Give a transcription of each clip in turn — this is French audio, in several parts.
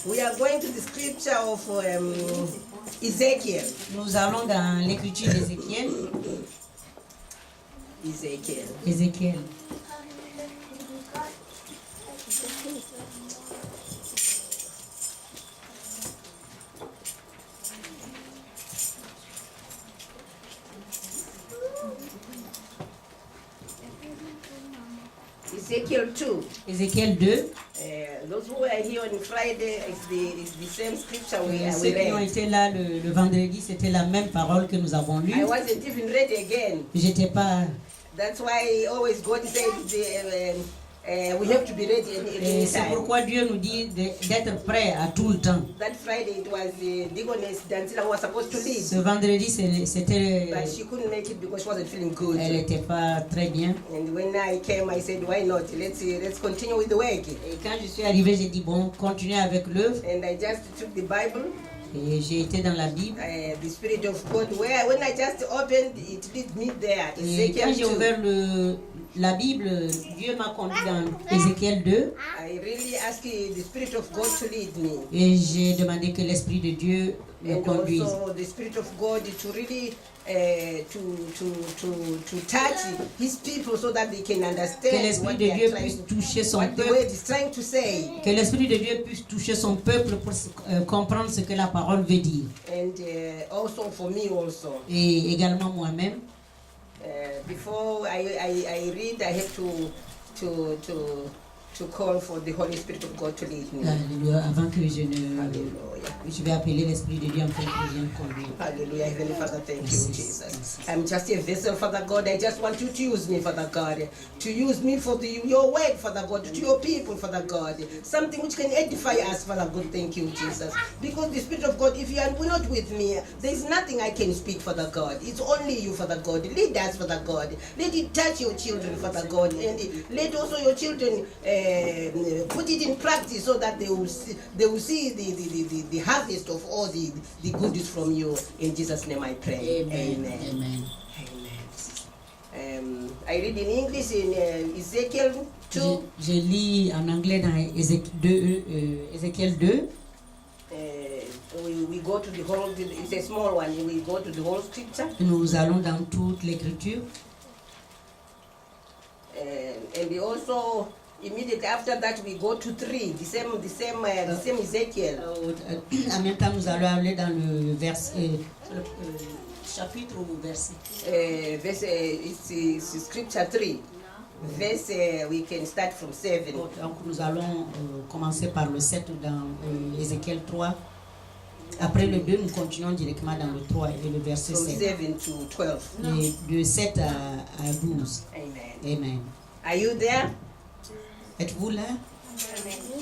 We are going to the scripture of Ezekiel. Nous allons dans l'écriture d'Ézéchiel. Ézéchiel. Ezekiel 2. Ézéchiel 2. Those who are here on Friday, it's the same scripture we Ceux qui ont read. été là le vendredi, c'était la même parole que nous avons lue. I wasn't even ready again. J'étais pas. That's why always God said we have to be ready Et c'est anytime. pourquoi Dieu nous dit d'être prêt à tout le temps. That Friday it was Deaconess Dansila who was supposed to lead, Ce vendredi, c'était. but she couldn't make it because she wasn't feeling good. Elle n'était pas très bien. And when I came, I said, why not? Let's continue with the work. Et quand je suis arrivée, j'ai dit bon, continuez avec l'œuvre. And I just took the Bible, Et j'ai été dans la Bible. the Spirit of God. When I just opened, it led me there. Et quand j'ai Ezekiel 2. ouvert la Bible, Dieu m'a conduit dans Ézéchiel 2. I really asked the Spirit of God to lead me. Et j'ai demandé que l'Esprit de Dieu me And conduise. also the Spirit of God to really to touch His people so that they can Que understand l'Esprit what de they are Dieu trying, puisse toucher son what the peuple. word is trying to say. Que l'Esprit de Dieu puisse toucher son peuple pour comprendre ce que la parole veut dire. And also for me also. Et également moi-même. Before I read, I have to call for the Holy Spirit of God to lead me. Alléluia. Avant que Hallelujah. je vais appeler l'Esprit de Dieu afin qu'il vienne conduire. Hallelujah. Heavenly Father, thank you, Merci. Jesus. I'm just a vessel, Father God. I just want you to use me, Father God. To use me for your word, Father God, to your people, Father God. Something which can edify us, Father God. Thank you, Jesus. Because the Spirit of God, if you are not with me, there is nothing I can speak, Father God. It's only you, Father God. Lead us, Father God. Let it touch your children, Father God. And let also your children put it in practice so that they will see the harvest of all the goodies from you. In Jesus' name I pray. Amen. Amen. I read in English in Ezekiel 2. Je lis en anglais dans Ézéchiel 2. We go to the whole, it's a small one, we go to the whole scripture. Nous allons dans toute l'écriture. And also, immediately after that, we go to 3, the same Ezekiel. En même temps, nous allons aller dans le chapitre ou verset. It's scripture 3. Verse, we can start from 7. Donc nous allons commencer par le 7 dans Ézéchiel 3. Après le 2, nous continuons directement dans le 3 et le verset From 7. 7 to 12. Et de 7 à 12. Amen. Amen. Are you there? Êtes-vous là?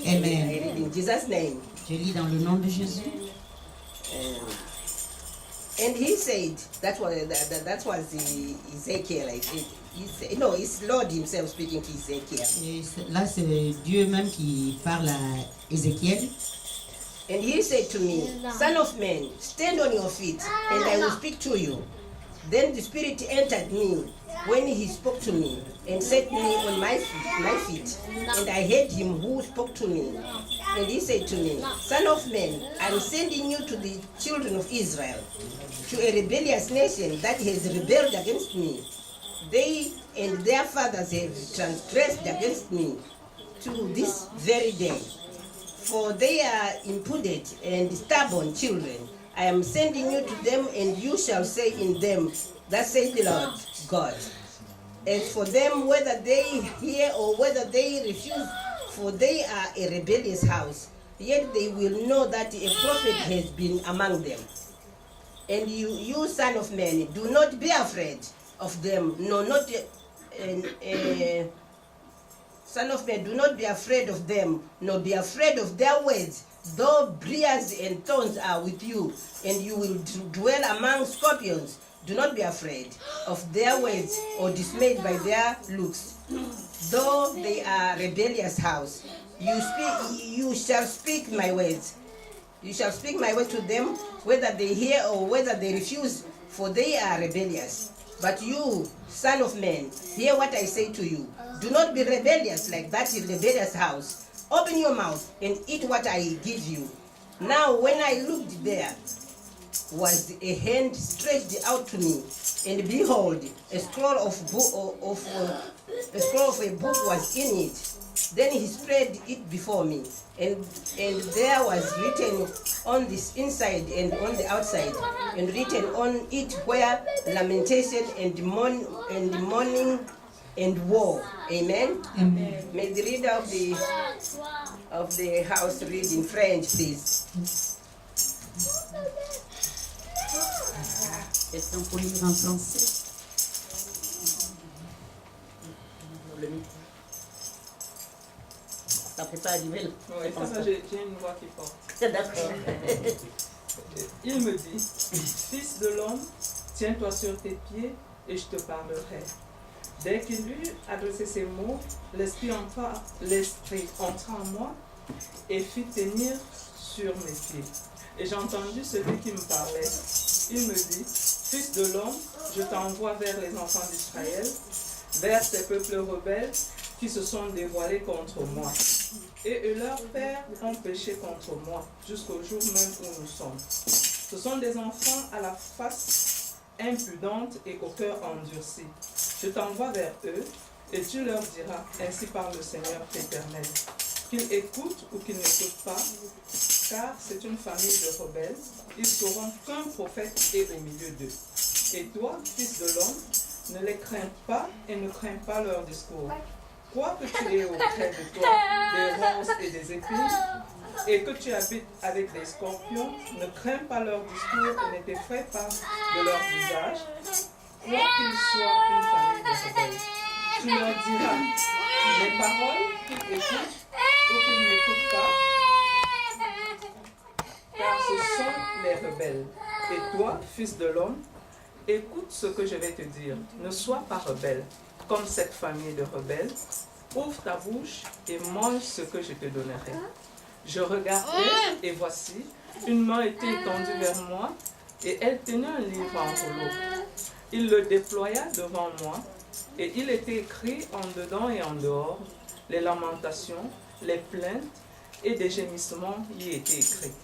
I Amen. read in Jesus' name. Je lis dans le nom de Jésus. And he said, that was the Ezekiel. No, it's Lord himself speaking to Ezekiel. Et là, c'est Dieu même qui parle à Ézéchiel. And he said to me, Son of man, stand on your feet, and I will speak to you. Then the Spirit entered me when he spoke to me, and set me on my feet. And I heard him who spoke to me. And he said to me, Son of man, I am sending you to the children of Israel, to a rebellious nation that has rebelled against me. They and their fathers have transgressed against me to this very day. For they are impudent and stubborn children. I am sending you to them, and you shall say in them, Thus says the Lord God. As for them, whether they hear or whether they refuse, for they are a rebellious house, yet they will know that a prophet has been among them. And you son of man, do not be afraid of them, no, not son of man, do not be afraid of them, nor be afraid of their words, though briars and thorns are with you, and you will dwell among scorpions. Do not be afraid of their words or dismayed by their looks, though they are rebellious house. You shall speak my words. You shall speak my word to them, whether they hear or whether they refuse, for they are rebellious. But you, son of man, hear what I say to you. Do not be rebellious like that rebellious house, Open your mouth and eat what I give you. Now when I looked, there was a hand stretched out to me, and behold, a scroll of a book was in it. Then he spread it before me, and there was written on this inside and on the outside, and written on it where lamentation and mourning and woe. Amen. Amen. May the reader of the house read in French, please. Quelqu'un pour lire en français? Ça peut pas arriver là. Oui, ça, j'ai une voix qui porte. D'accord. Il me dit, fils de l'homme, tiens-toi sur tes pieds et je te parlerai. Dès qu'il eut adressé ces mots, l'esprit entra en moi et fit tenir sur mes pieds. Et j'ai entendu celui qui me parlait. Il me dit, fils de l'homme, je t'envoie vers les enfants d'Israël, vers ces peuples rebelles qui se sont dévoilés contre moi. Et leurs pères ont péché contre moi, jusqu'au jour même où nous sommes. Ce sont des enfants à la face impudente et au cœur endurci. Je t'envoie vers eux, et tu leur diras, ainsi parle le Seigneur éternel, qu'ils écoutent ou qu'ils n'écoutent pas, car c'est une famille de rebelles. Ils sauront qu'un prophète est au milieu d'eux. Et toi, fils de l'homme, ne les crains pas et ne crains pas leur discours. Quoique tu aies auprès de toi des ronces et des épines, et que tu habites avec des scorpions, ne crains pas leur discours et ne t'effraie pas de leur visage, quoiqu'ils soient une famille de rebelles. Tu leur diras les paroles qu'ils écoutent ou qu'ils n'écoutent pas, car ce sont les rebelles. Et toi, fils de l'homme, écoute ce que je vais te dire. Ne sois pas rebelle, comme cette famille de rebelles. Ouvre ta bouche et mange ce que je te donnerai. Je regardai et voici, une main était étendue vers moi et elle tenait un livre en rouleau. Il le déploya devant moi et il était écrit en dedans et en dehors les lamentations, les plaintes et des gémissements y étaient écrits.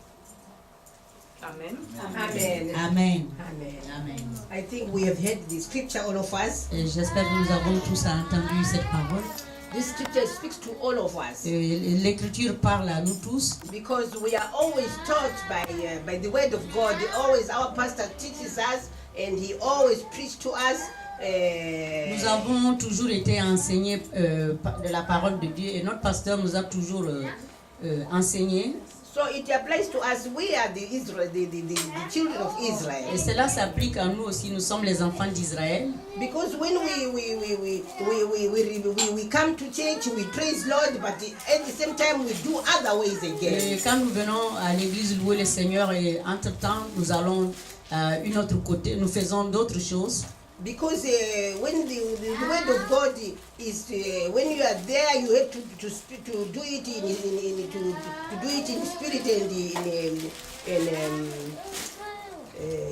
Amen. Amen. Amen. Amen. Amen. I think we have heard the scripture, all of us. Et j'espère que nous avons tous entendu cette parole. This scripture speaks to all of us. L'écriture parle à nous tous. Because we are always taught by the word of God. Always our pastor teaches us and he always preaches to us. Nous avons toujours été enseignés de la parole de Dieu et notre pasteur nous a toujours enseigné. So it applies to us. We are the children of Israel. Et cela s'applique à nous aussi. Nous sommes les enfants d'Israël. Because when we come to church, we praise Lord, but at the same time we do other ways again. Et quand nous venons à l'église louer le Seigneur et entre-temps nous allons une autre côté, nous faisons d'autres choses. Because when the word of God is when you are there, you have to do it in spirit and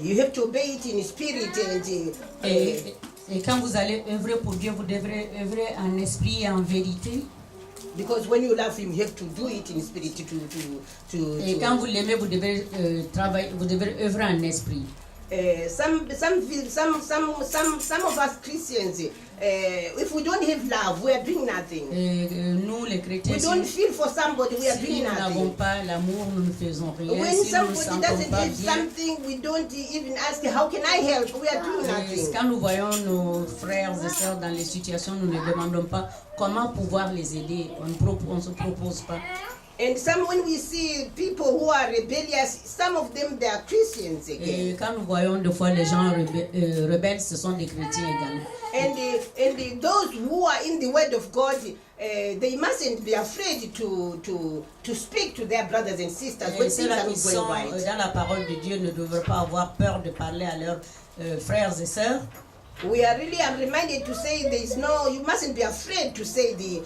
you have to obey it in spirit et quand vous allez œuvrer pour Dieu, vous devrez œuvrer en esprit et en vérité. Because when you love Him, you have to do it in spirit Et quand vous l'aimez, vous devez travailler, vous devez œuvrer en esprit. Some of us Christians, if we don't have love, we are doing nothing. Nous, les chrétiens, We don't feel for somebody, we are si doing nous n'avons nothing. pas l'amour, nous ne faisons rien. When Si nous ne somebody sentons doesn't pas have bien, something, we don't even ask, how can I help? We are doing nothing. quand nous voyons nos frères et sœurs dans les situations, nous ne demandons pas comment pouvoir les aider. On ne se propose pas. And when we see people who are rebellious, some of them they are Christians again. Et quand nous voyons des fois les gens rebelles, ce sont des chrétiens également. And those who are in the Word of God, they mustn't be afraid to speak to their brothers and sisters when Et things ceux-là are qui not sont going right. dans la parole de Dieu ne devraient pas avoir peur de parler à leurs frères et sœurs. we are really reminded to say you mustn't be afraid to say the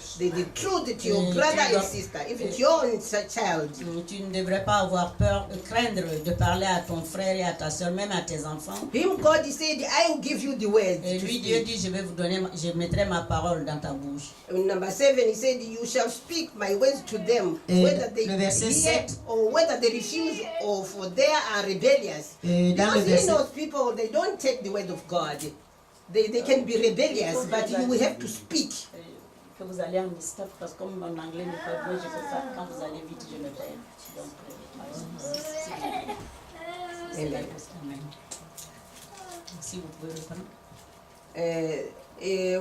truth to your brother and sister, if it's your own child. Tu ne devrais pas avoir peur, craindre de parler à ton frère et à ta soeur, même à tes enfants. Him, God, he said, I will give you the words. Et lui, Dieu dit, je mettrai ma parole dans ta bouche. Number 7, he said, you shall speak my words to them, whether they le verset hear 7, or whether they refuse, or for they are rebellious. dans le Because verset, those people, they don't take the word of God. They can be rebellious, but you will have to speak. que vous allez en stop, parce que comme mon anglais n'est pas bon, je fais ça, quand vous allez vite, je me perds. Donc, Amen. Si vous pouvez reprendre.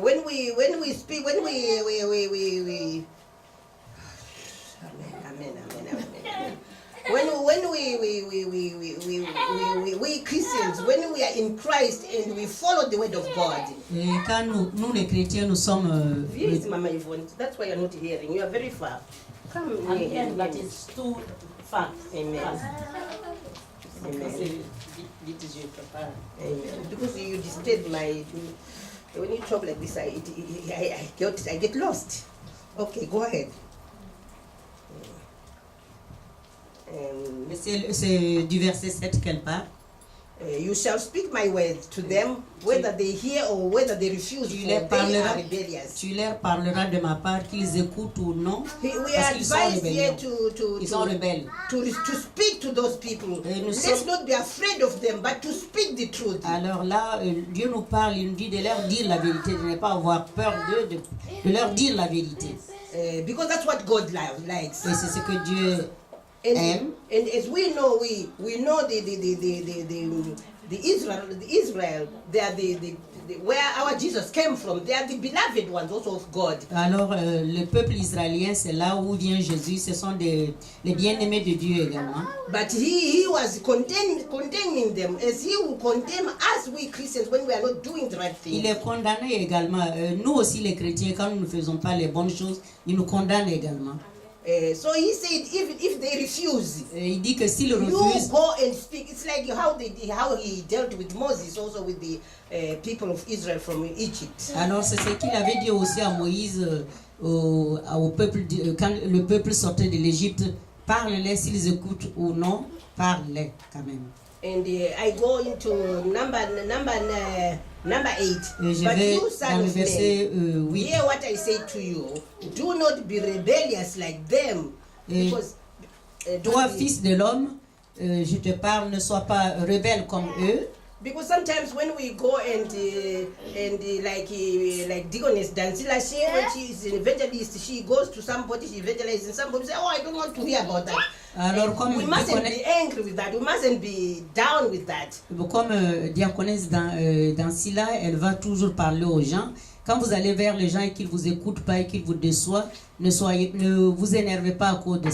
When we speak, we Amen. When we Christians, when we are in Christ and we follow the word of God. Et quand nous les chrétiens, nous sommes. Here is Mama Yvonne. That's why you're not hearing. You are very far. Come here. But it's too far. Amen. Amen. Because you disturb my. When you talk like this, I get lost. Okay, go ahead. C'est du verset 7 qu'elle parle. You shall speak my words to them, whether they hear or whether they refuse, for they are rebellious. Tu leur parleras de ma part, qu'ils écoutent ou non, We parce are qu'ils sont advised here rebelles. Ils sont rebelles. to speak to those people. Let's sommes- not be afraid of them, but to speak the truth. Alors là, Dieu nous parle, il nous dit de leur dire la vérité, de ne pas avoir peur de leur dire la vérité. Because that's what God likes. Et c'est ce que Dieu aime. And as we know, we know the Israel, they are the where our Jesus came from. They are the beloved ones also of God. Alors, le peuple israélien, c'est là où vient Jésus. Ce sont les bien-aimés de Dieu également. But he was condemning them, as he will condemn us, we Christians, when we are not doing the right thing. Il est condamné également. Nous aussi, les chrétiens, quand nous ne faisons pas les bonnes choses, il nous condamne également. So he said, even if they refuse, Il dit que s'ils you refusent, go and speak. It's like how he dealt with Moses, also with the people of Israel from Egypt. alors c'est ce qu'il avait dit aussi à Moïse, au peuple, quand le peuple sortait de l'Égypte, parle-les s'ils écoutent ou non, parle-les quand même. And I go into number 8. Et je But vais you, dans son le of verset man, 8. hear what I say to you. Do not be rebellious like them. Et Because Toi, fils de l'homme, je te parle, ne sois pas rebelle comme eux. Because sometimes when we go and like Deaconess Dancila, when she is an evangelist, she goes to somebody, she evangelizes, and somebody says, "Oh, I don't want to hear about that." Alors, comme We mustn't be angry with that. We mustn't be down with that. diaconesse dans Silla, elle va toujours parler aux gens. Quand vous allez vers les gens et qu'ils vous écoutent pas et qu'ils vous déçoivent, ne vous énervez pas à cause de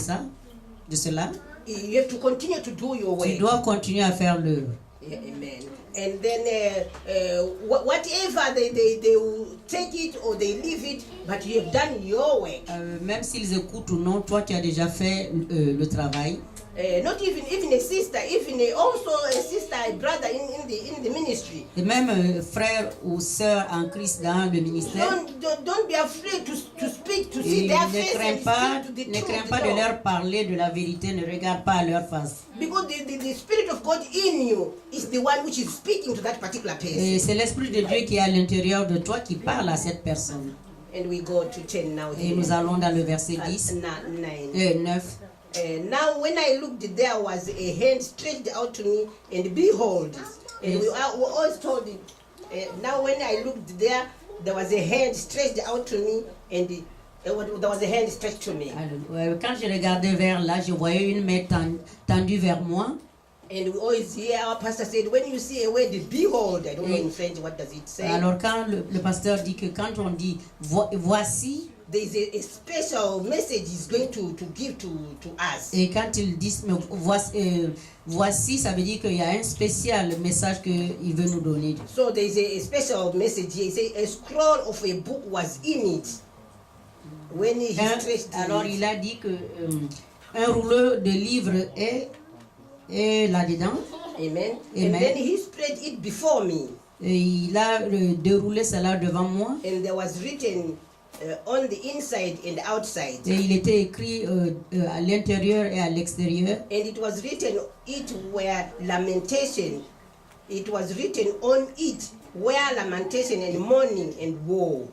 cela. You have to continue to do your Tu work. dois continuer à faire l'œuvre. Yeah, amen. And then whatever they will take it or they leave it, but you have done your work. Même s'ils écoutent ou non, toi tu as déjà fait le travail. Not even a sister, even also a sister, a brother in the ministry. Et même frère ou sœur en Christ dans le ministère. Don't be afraid to speak, to see Et their face and speak to the ne crains truth. pas de leur parler de la vérité, ne regarde pas à leur face. Because the Spirit of God in you is the one which is speaking to that particular person. Et c'est l'Esprit de Dieu qui est à l'intérieur de toi qui parle à cette personne. And we go to 10 now. Et nous allons dans le verset 10, 9. Now when I looked, there was a hand stretched out to me, and behold, and we always told it. Now when I looked, there was a hand stretched out to me, and there was a hand stretched to me. Alors, quand je regardais vers là, je voyais une main tendue vers moi. And we always hear our pastor said, when you see a word, behold, I don't know in French, what does it say? Alors quand le pasteur dit que quand on dit voici, There is a special message he's going to give to us. et quand il dit voici, ça veut dire qu'il y a un spécial message qu'il veut nous donner. So there is a special message here. He says a scroll of a book was in it. When he stretched Alors it. il a dit que un rouleau de livres est là-dedans. Amen. Amen. And then he spread it before me. Et il a déroulé cela devant moi. and there was written on the inside and outside. Et il était écrit à l'intérieur et à l'extérieur. And it was written, it were lamentation. It was written on it, were lamentation and mourning and woe.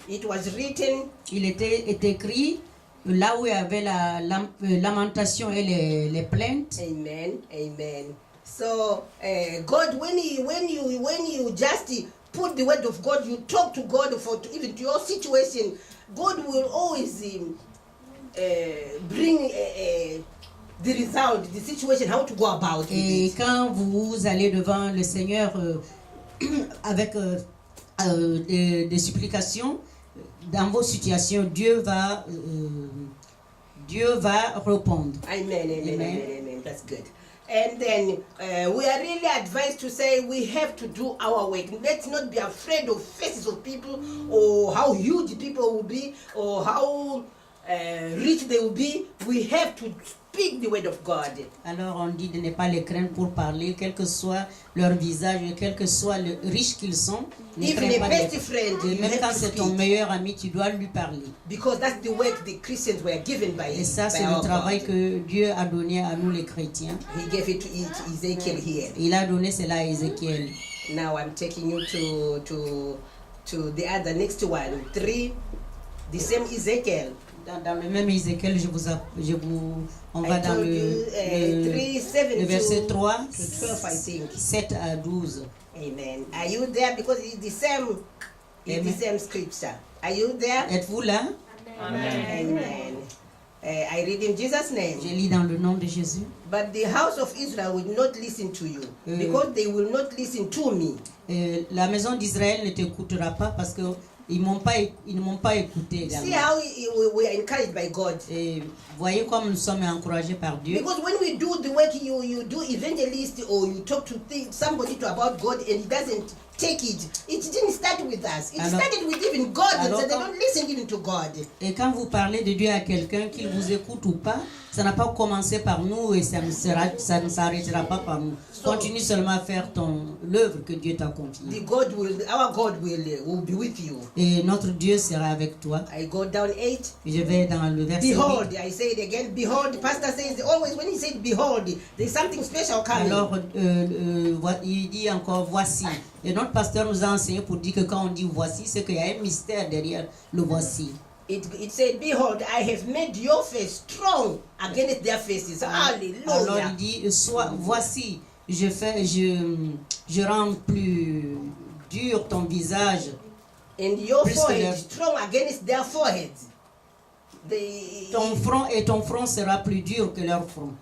It was written, Il était écrit là où il y avait la lamentation et les plaintes. amen, amen. So God, when you just put the word of God, you talk to God for even to your situation, God will always bring the result, the situation, how to go about Et it. quand vous allez devant le Seigneur avec des supplications, dans vos situations, Dieu va répondre. Amen, amen, Amen. amen, amen. That's good. And then we are really advised to say we have to do our work. Let's not be afraid of faces of people or how huge people will be or how rich they will be. We have to speak the word of God. Alors on dit de ne pas les craindre pour parler, quel que soit leur visage, quel que soit le riche qu'ils sont. Ne Even crains a pas best de- friend, Et you même have quand to c'est ton speak. meilleur ami, tu dois lui parler. Because that's the work the Christians were given by Et ça, by c'est our le travail God. que Dieu a donné à nous les chrétiens. He gave it to Ezekiel here. Il a donné cela à Ézéchiel. Now I'm taking you to the other next one. 3, the same Ezekiel. Dans le même Ézéchiel, on va I dans told you, 3, 7 le verset to 3, 12, I think. 7 à 12. Amen. Are you there? Because it's the same, Amen. scripture. Are you there? Êtes-vous là? Amen. I read in Jesus' Je name. lis dans le nom de Jésus. But the house of Israel will not listen to you because they will not listen to me. La maison d'Israël ne t'écoutera pas parce que ils ne m'ont pas écouté See également. how we are encouraged by God. Et voyez comme nous sommes encouragés par Dieu. Because when we do the work, you do evangelist or you talk to somebody about God and he doesn't take it. It didn't start with us. It Alors- started with even God. And Alors so they quand- don't listen even to God. Et quand vous parlez de Dieu à quelqu'un, qu'il vous écoute ou pas, ça n'a pas commencé par nous et ça ne s'arrêtera pas par nous. Continue seulement à faire l'œuvre que Dieu t'a confiée. Our God will be with you. Et notre Dieu sera avec toi. I go down 8. Je vais dans le verset 8. Behold, I say it again. Behold, the pastor says always when he said behold, there's something special coming. Alors, il dit encore voici. Et notre pasteur nous a enseigné pour dire que quand on dit voici, c'est qu'il y a un mystère derrière le voici. It said, behold, I have made your face strong against their faces. Alors Hallelujah. il dit voici, je rends plus dur ton visage. And your Plus que forehead leur- strong against their foreheads. Ton front sera plus dur que leur front.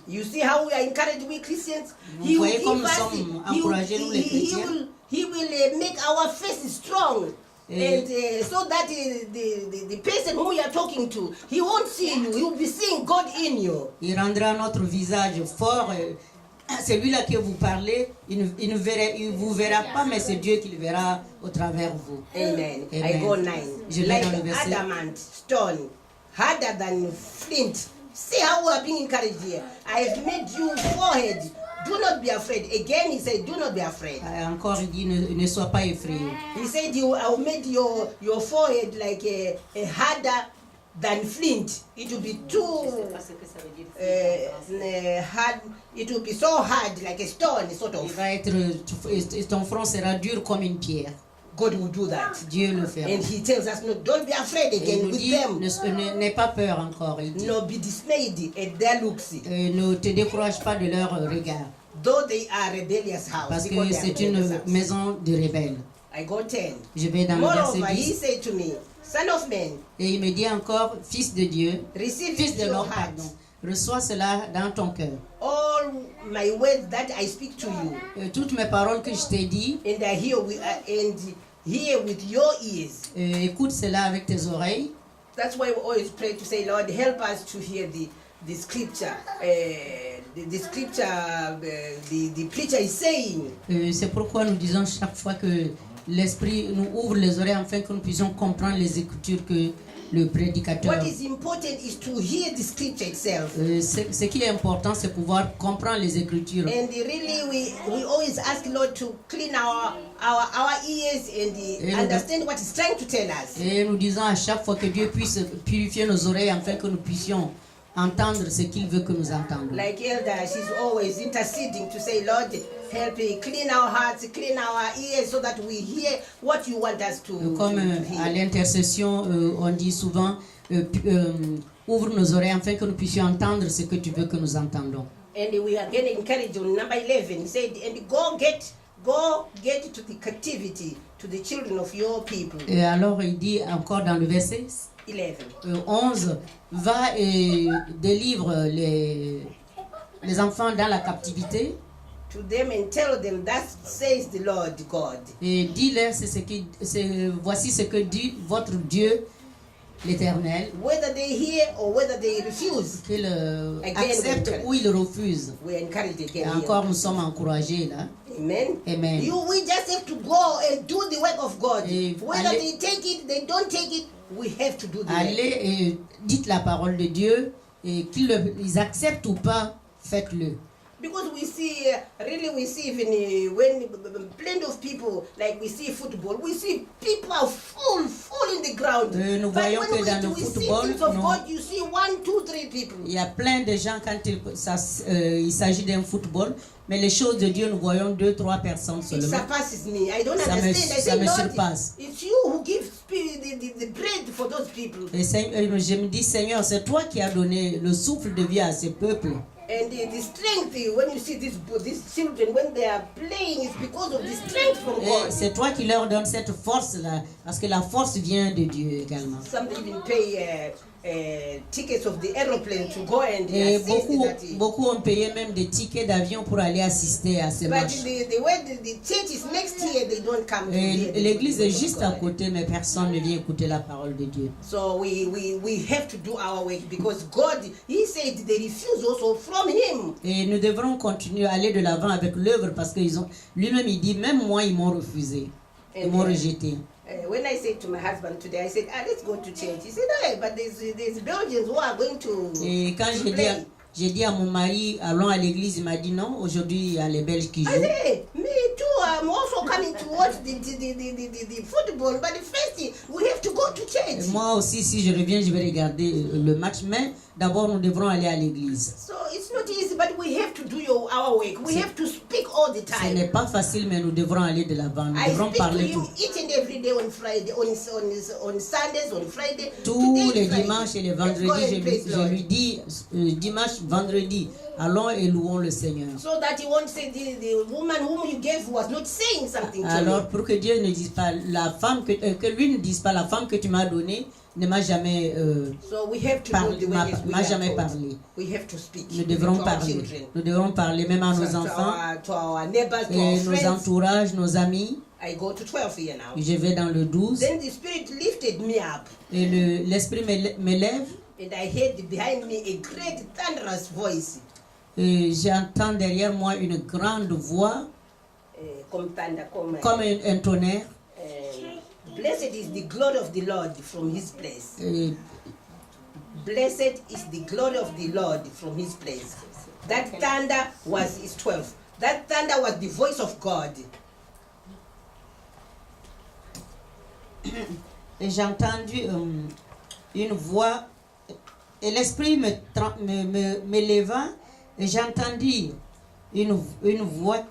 You see how we are encouraged, we Christians? Vous voyez comme nous sommes encouragés, nous, les chrétiens. He will make our faces strong. Et- And so that the person whom you are talking to, he won't see you. He will be seeing God in you. Il rendra notre visage fort. Celui-là que vous parlez, il ne vous verra pas, mais c'est Dieu qui le verra au travers vous. Amen. I Amen. go 9. Je lis Like dans le verset. adamant stone, harder than flint. See how we are being encouraged here. I have made you forehead. Do not be afraid. Again, he said, do not be afraid. Encore, il dit, ne sois pas effrayé. He said, I will make your forehead like a harder than flint. It will be too hard. It will be so hard like a stone, sort Il of. va être, ton front sera dur comme une pierre. God will do that. Dieu le fera. And he tells us, no, don't be afraid Et il again nous with dit, them. n'aie pas peur encore. Il dit, No, be dismayed at their looks. ne te décourage pas de leur regard. Though they are rebellious house. Parce que because they are c'est rebellious une house. maison de rebelles. I go 10. Je vais dans le verset Moreover, he 10. said to me, Son of man, Et il me dit encore, fils de Dieu, receive fils it de in your l'homme, heart pardon, reçois cela dans ton cœur. all my words that I speak to you, Toutes mes paroles que je t'ai dit, and I hear with your ears. écoute cela avec tes oreilles. That's why we always pray to say, Lord, help us to hear the scripture. The scripture, the preacher is saying. C'est pourquoi nous disons chaque fois que l'Esprit nous ouvre les oreilles afin que nous puissions comprendre les Écritures que le prédicateur. What is important is to hear the scripture itself. Ce qui est important, c'est pouvoir comprendre les Écritures. And really, we always ask Lord to clean our ears and understand what He's trying to tell us. Et nous disons à chaque fois que Dieu puisse purifier nos oreilles afin que nous puissions entendre ce qu'il veut que nous entendions. Like Elder, she's always interceding to say, Lord, help me clean our hearts, clean our ears, so that we hear what you want us to Comme à hear. l'intercession, on dit souvent, ouvre nos oreilles afin que nous puissions entendre ce que tu veux que nous entendons. And we are getting encouraged on number 11. He said, and go get to the captivity, to the children of your people. Et alors il dit encore dans le verset 11, va et délivre les enfants dans la captivité. To them and tell them, that says the Lord God. Et dis-leur, voici ce que dit votre Dieu, l'Éternel. Whether they hear or whether they refuse, Qu'ils acceptent ou ils refusent. we are encouraged Et again. encore, nous sommes encouragés là. Amen. Amen. We just have to go and do the work of God. Et Whether allez- they take it, they don't take it, we have to do the work. Allez et dites la parole de Dieu et qu'ils acceptent ou pas, faites-le. Because we see, really we see even when plenty of people, like we see football, we see people are full in the ground. Nous But voyons when que dans le we see football, things of non. God, you see 1, 2, 3 people. Il y a plein de gens quand il s'agit d'un football, mais les choses de Dieu, nous voyons 2-3 personnes It seulement. surpasses me. I don't Ça me- understand. I ça say, me Lord, surpasse. it's you who give the bread for those people. Et je me dis, Seigneur, c'est toi qui as donné le souffle de vie à ces peuples. And the strength, when you see these children, when they are playing, it's because of the strength from Et God. c'est toi qui leur donnes cette force-là, parce que la force vient de Dieu également. Some even pay tickets of the aeroplane to go and Et assist that. beaucoup ont payé même des tickets d'avion pour aller assister à ces But matchs. the way the church is next year, they don't come to hear Et the l'église word est of juste à God. côté, mais personne ne vient écouter la parole de Dieu. So we have to do our work because God, He said they refuse also from Him. Et nous devrons continuer à aller de l'avant avec l'œuvre parce que lui-même il dit, même moi ils m'ont refusé, ils m'ont rejeté. When I said to my husband today, I said, let's go to church. He said, hey, but there's Belgians who are going to Et quand play. j'ai dit à mon mari, allons à l'église, il m'a dit non, aujourd'hui il y a les Belges qui I jouent. said, hey, me too, I'm also coming to watch the football, but first we have to go to Et church. moi aussi, si je reviens, je vais regarder le match, mais d'abord nous devrons aller à l'église. So it's not easy, but we have to do our work. We have to speak all the Ce time. n'est pas facile, mais nous devrons aller de l'avant, nous I devrons speak to parler him tout. each and every day on Friday, on Sundays, on Friday. Tous Today les is Friday. dimanches et les Let's go vendredis, and praise je Lord. lui dis, dimanche, vendredi, allons et louons le Seigneur. So that he won't say the woman whom you gave was not saying something to Alors, me. pour que Dieu ne dise pas, que lui ne dise pas, la femme que tu m'as donnée ne m'a jamais, So we have to parlé, do the way as we m'a are jamais told. parlé. We have to speak Nous to devrons our parler. children, Nous devrons parler même à nos to enfants, our neighbors, to et our nos friends. entourages, nos amis. I go to 12 here now. Je vais dans le 12 Then the Spirit lifted me up, et l'esprit m'élève and I heard behind me a great thunderous voice, et j'entends derrière moi une grande voix comme thunder, comme un tonnerre. blessed is the glory of the Lord from His place. Et Blessed is the glory of the Lord from His place. That thunder is 12. That thunder was the voice of God. Et j'ai entendu une voix et l'esprit m'éleva et j'ai entendu une voix,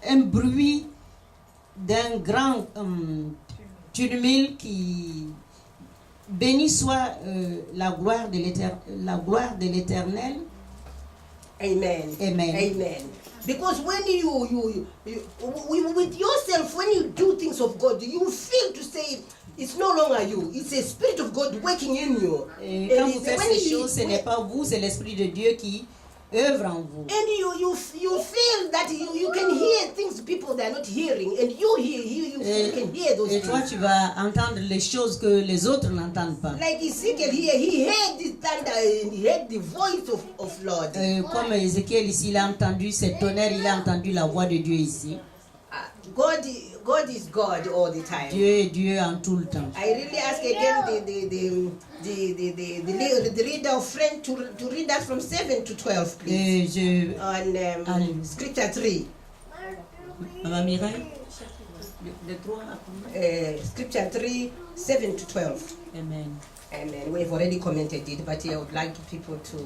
un bruit d'un grand tumulte qui béni soit la gloire de l'Éternel. Amen. Amen. Amen. Because when you with yourself, when you do things of God, you feel to say it's no longer you. It's a spirit of God working in you. Et quand vous faites ces choses, ce n'est pas vous, c'est l'Esprit de Dieu qui œuvre en vous. And you feel that you can hear things people they are not hearing, and you can hear those Et toi, things. tu vas entendre les choses que les autres n'entendent pas. Like Ezekiel here, he heard the thunder and he heard the voice of Lord. Comme Ézéchiel ici, il a entendu ce tonnerre, il a entendu la voix de Dieu ici. God God is God all the time. Dieu est Dieu en tout le temps. I really ask again the reader of French to read that from 7 to 12, please. Et je... On scripture 3. Maman Mireille, de 3 à combien? Scripture 3, 7 to 12. Amen. And we've already commented it, but I would like people to...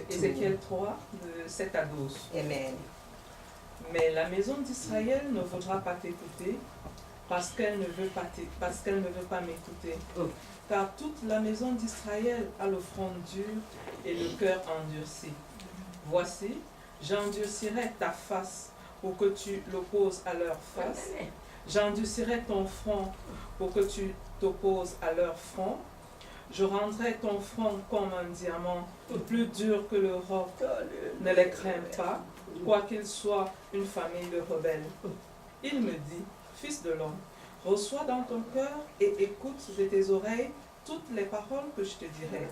Ézéchiel 3, de 7 à 12. Amen. Mais la maison d'Israël ne voudra pas t'écouter parce qu'elle ne veut pas m'écouter. Car toute la maison d'Israël a le front dur et le cœur endurci. Voici, j'endurcirai ta face pour que tu l'opposes à leur face. J'endurcirai ton front pour que tu t'opposes à leur front. Je rendrai ton front comme un diamant, plus dur que le roc. Ne les crains pas, quoiqu'ils soient une famille de rebelles. Il me dit, fils de l'homme, reçois dans ton cœur et écoute de tes oreilles toutes les paroles que je te dirai.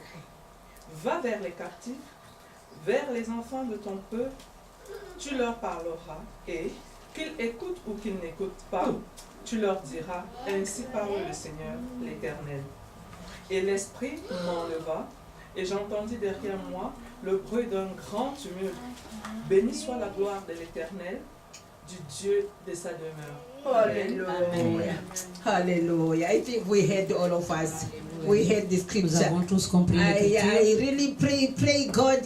Va vers les captifs, vers les enfants de ton peuple, tu leur parleras, et qu'ils écoutent ou qu'ils n'écoutent pas, tu leur diras, ainsi parle le Seigneur l'Éternel. Et l'Esprit m'enleva, et j'entendis derrière moi le bruit d'un grand tumulte. Béni soit la gloire de l'Éternel, du Dieu de sa demeure. Hallelujah. Hallelujah. I think we heard, all of us, we heard the Nous scripture. avons tous compris l'écriture. I really pray God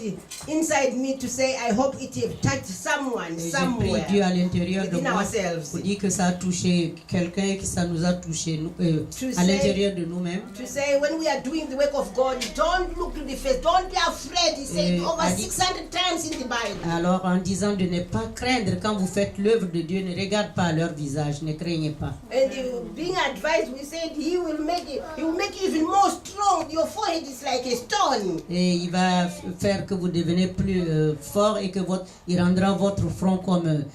inside me to say, I hope it have touched someone, Et je prie somewhere, Dieu à l'intérieur de within moi ourselves. pour dire que ça a touché quelqu'un et que ça nous a touché nous, To à say- l'intérieur de nous-mêmes. To say, when we are doing the work of God, don't look to the face, don't be afraid. He said over a dit- 600 times in the Bible. Alors en disant de ne pas craindre quand vous faites l'œuvre de Dieu, ne regarde pas leur visage, ne craignez pas. And being advised, we said he will make you even more strong. Your forehead is like a stone. Et il va faire que vous devenez plus fort et que il rendra votre front comme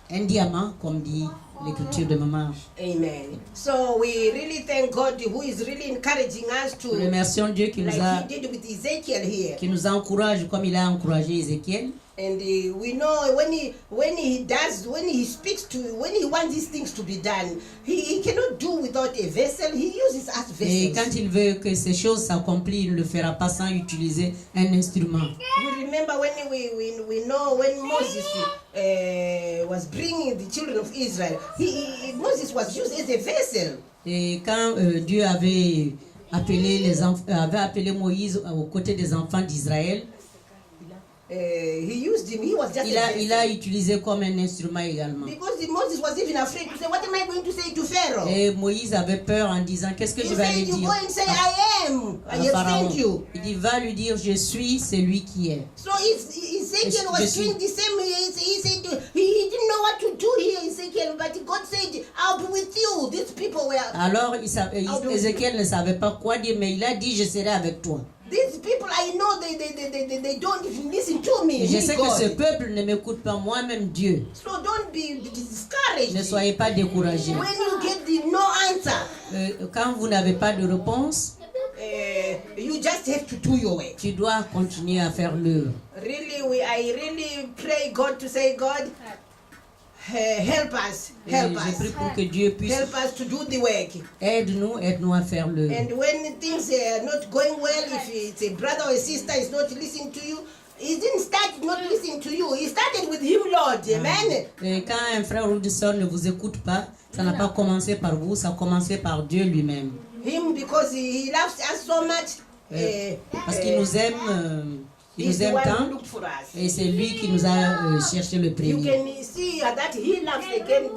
un diamant, comme dit l'écriture de maman. Amen. So we really thank God who is really encouraging us to, Nous remercions Dieu qui like nous a, he did with Ezekiel here. qui nous encourage comme il a encouragé Ézéchiel. And we know when he speaks to, when he wants these things to be done, he cannot do without a vessel. He uses us Et quand vessels. il veut que ces choses s'accomplissent, il ne le fera pas sans utiliser un instrument. You remember when we know when Moses was bringing the children of Israel, Moses was used as a vessel. Et quand Dieu avait appelé Moïse aux côtés des enfants d'Israël, He used him. He was just il a utilisé comme un instrument également. because Moses was even afraid to say, "What am I going to say to Pharaoh?" Et Moïse avait peur en disant, qu'est-ce que He je vais said, aller "You dire go and say, I am. à I have Pharaon. sent you." Il dit, va lui dire, je suis celui qui est. So Ezekiel Je was suis. doing the same. He said he didn't know what to do here, Ezekiel, but God said, "I'll be with you." These people were. Alors Ézéchiel ne savait pas quoi dire, mais il a dit, je serai avec toi. These people, I know they don't even listen to me. Et je me, sais que God. ce peuple ne m'écoute pas, moi-même Dieu. So don't be discouraged. Ne soyez pas découragés. When you get the no answer, Quand vous n'avez pas de réponse, you just have to do your work. tu dois continuer à faire l'œuvre. Really, I really pray God to say, God, help us, Et help je prie us, pour que Dieu puisse help us to do the work. aide-nous à faire l'œuvre. And when things are not going well, if it's a brother or a sister is not listening to you, he didn't start not listening to you. He started with him, Lord. Amen. Et quand un frère ou une soeur ne vous écoute pas, ça n'a pas commencé par vous, ça a commencé par Dieu lui-même. Him, because he loves us so much. Parce qu'il nous aime, il He's nous the aime one who tant, looked for us. et c'est lui qui nous a cherché le You premier. can see that he loves again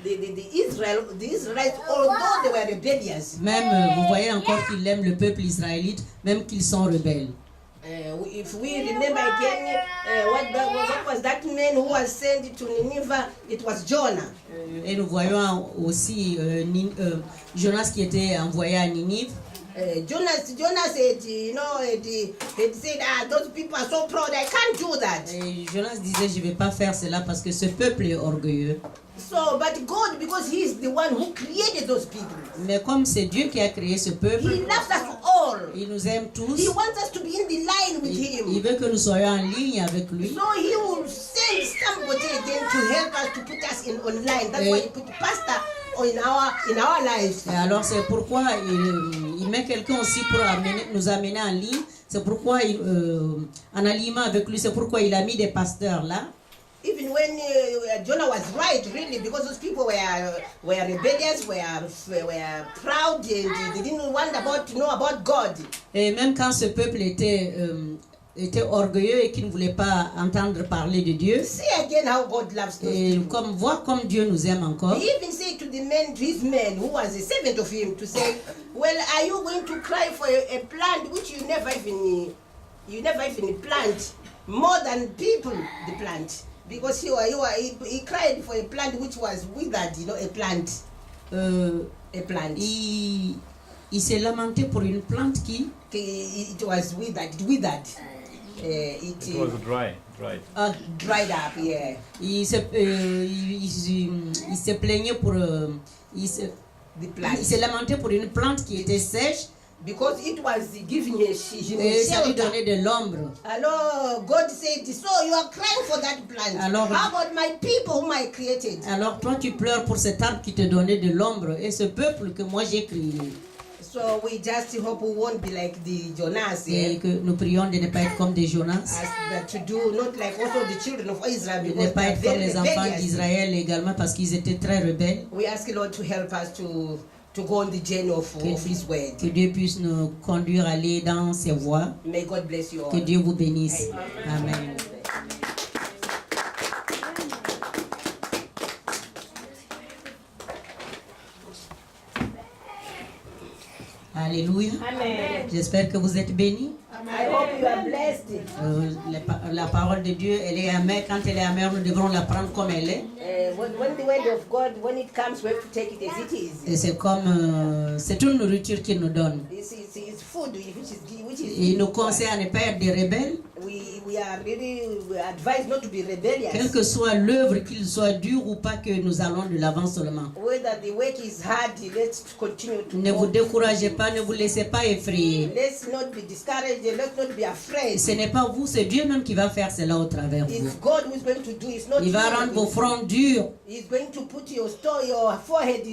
the Israelites, although they were rebellious. Même, vous voyez encore qu'il aime le peuple israélite, même qu'ils sont rebelles. If we remember again, what was that man who was sent to Nineveh? It was Jonah. Et nous voyons aussi Jonas qui était envoyé à Ninive. Jonas said, had said, those people are so proud, I can't do that. Et Jonas disait, je ne vais pas faire cela parce que ce peuple est orgueilleux. So, but God, because He is the one who created those people, Mais comme c'est Dieu qui a créé ce peuple, He loves us all. il nous aime tous. He wants us to be in the line with Il Him. veut que nous soyons en ligne avec lui. So He will send send somebody again to help us to put us in online. That's why he put pastor in our lives. Et alors c'est pourquoi il met quelqu'un aussi pour nous amener en ligne. C'est pourquoi en aliment avec lui, c'est pourquoi il a mis des pasteurs là. Even when Jonah was right, really, because those people were rebellious, were proud, and they didn't want to know about God. Et même quand ce peuple était orgueilleux et qui ne voulait pas entendre parler de Dieu. See again how God loves those Et people. voir comme Dieu nous aime encore. He even said to his man who was a servant of him to say, well, are you going to cry for a plant which you never even plant more than people the plant? Because he cried for a plant which was withered, a plant. A plant. Il s'est lamenté pour une plante qui... It was withered. It withered. It was dried. Dried up, yeah. Il se plaignait pour... il s'est lamenté pour une plante qui était sèche. Because it was giving him ça lui donnait de l'ombre. Alors, God said, so you are crying for that plant. Alors, how about my people whom I created? Alors toi tu pleures pour cet arbre qui te donnait de l'ombre et ce peuple que moi j'ai créé. So we just hope we won't be like the Jonas. Et que nous prions de ne pas être comme des Jonas. But to do not like also the children of Israel, De ne because pas they are être comme very les enfants rebellious. d'Israël également parce qu'ils étaient très rebelles. We ask Lord to help us to go on the journey of His word. Que Dieu puisse nous conduire à aller dans ses voies. May God bless you all. Que Dieu vous bénisse. Amen. Alléluia. Amen. J'espère que vous êtes bénis. I hope you are blessed. La parole de Dieu, elle est amère. Quand elle est amère, nous devrons la prendre comme elle est. When the word of God, when it comes, we have to take it as it is. Et c'est comme, c'est une nourriture qu'il nous donne. It's food which is. Et il nous conseille à ne pas être des rebelles. We are advised not to be rebellious. Quelle que soit l'œuvre, qu'il soit dur ou pas, que nous allons de l'avant seulement. Whether the work is hard, let's continue to Ne vous découragez pas, ne vous laissez pas effrayer. Let's not be discouraged, let's not be afraid. Ce n'est pas vous, c'est Dieu même qui va faire cela au travers de vous. It's God who is going to do it. It's not Il va rendre vos fronts durs. He's going to put your forehead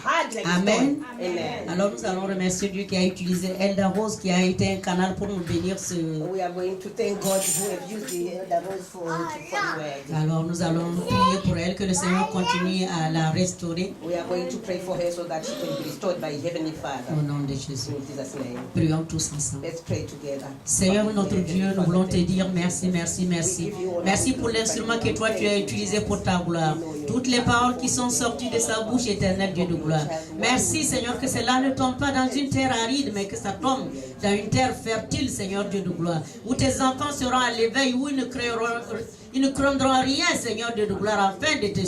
hard like Amen. stone. Amen. Alors nous allons remercier Dieu qui a utilisé Elda Rose, qui a été un canal pour nous bénir. We are going to thank God who have used the Elder Rose for the word. Alors nous allons prier pour elle, que le Seigneur continue à la restaurer. We are going to pray for her so that she can be restored by Heavenly Father. Au nom de Jésus. In Jesus' name. Prions tous ensemble. Let's pray together. Seigneur notre Dieu, nous voulons te dire merci, merci, merci. Merci pour l'instrument que toi tu as utilisé pour ta gloire. Toutes les paroles qui sont sorties de sa bouche, éternelle Dieu de gloire. Merci Seigneur que cela ne tombe pas dans une terre aride, mais que ça tombe dans une terre fertile, Seigneur Dieu de gloire. Où tes enfants seront à l'éveil, où ils ne craindront rien, Seigneur Dieu de gloire, afin de te...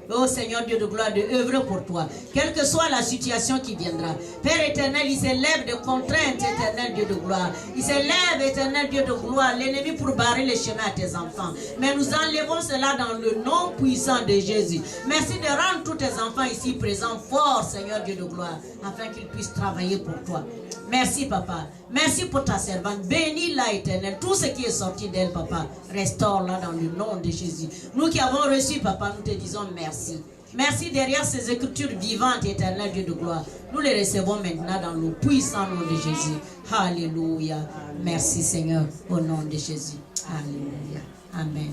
Oh Seigneur Dieu de gloire, de œuvrer pour toi, quelle que soit la situation qui viendra. Père éternel, il s'élève de contraintes, éternel Dieu de gloire. Il s'élève, éternel Dieu de gloire, l'ennemi pour barrer les chemins à tes enfants. Mais nous enlevons cela dans le nom puissant de Jésus. Merci de rendre tous tes enfants ici présents forts, Seigneur Dieu de gloire, afin qu'ils puissent travailler pour toi. Merci Papa. Merci pour ta servante. Bénis-la, éternel. Tout ce qui est sorti d'elle, Papa, restaure-la dans le nom de Jésus. Nous qui avons reçu, Papa, nous te disons merci. Merci derrière ces écritures vivantes, éternel Dieu de gloire. Nous les recevons maintenant dans le puissant nom de Jésus. Alléluia. Merci Seigneur, au nom de Jésus. Alléluia. Amen.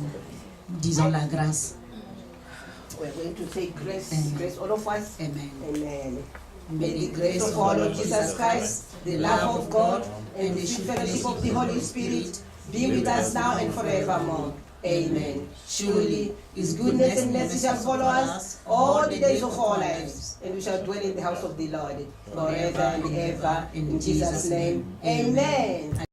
Disons la grâce. We're going to say grace all of us. Amen. Amen. May the grace of our Lord Jesus Christ, the love of God, and the sweet fellowship of the Holy Spirit be with us now and forevermore. Amen. Surely His goodness and mercy shall follow us all the days of our lives, and we shall dwell in the house of the Lord forever and ever. In Jesus' name, amen.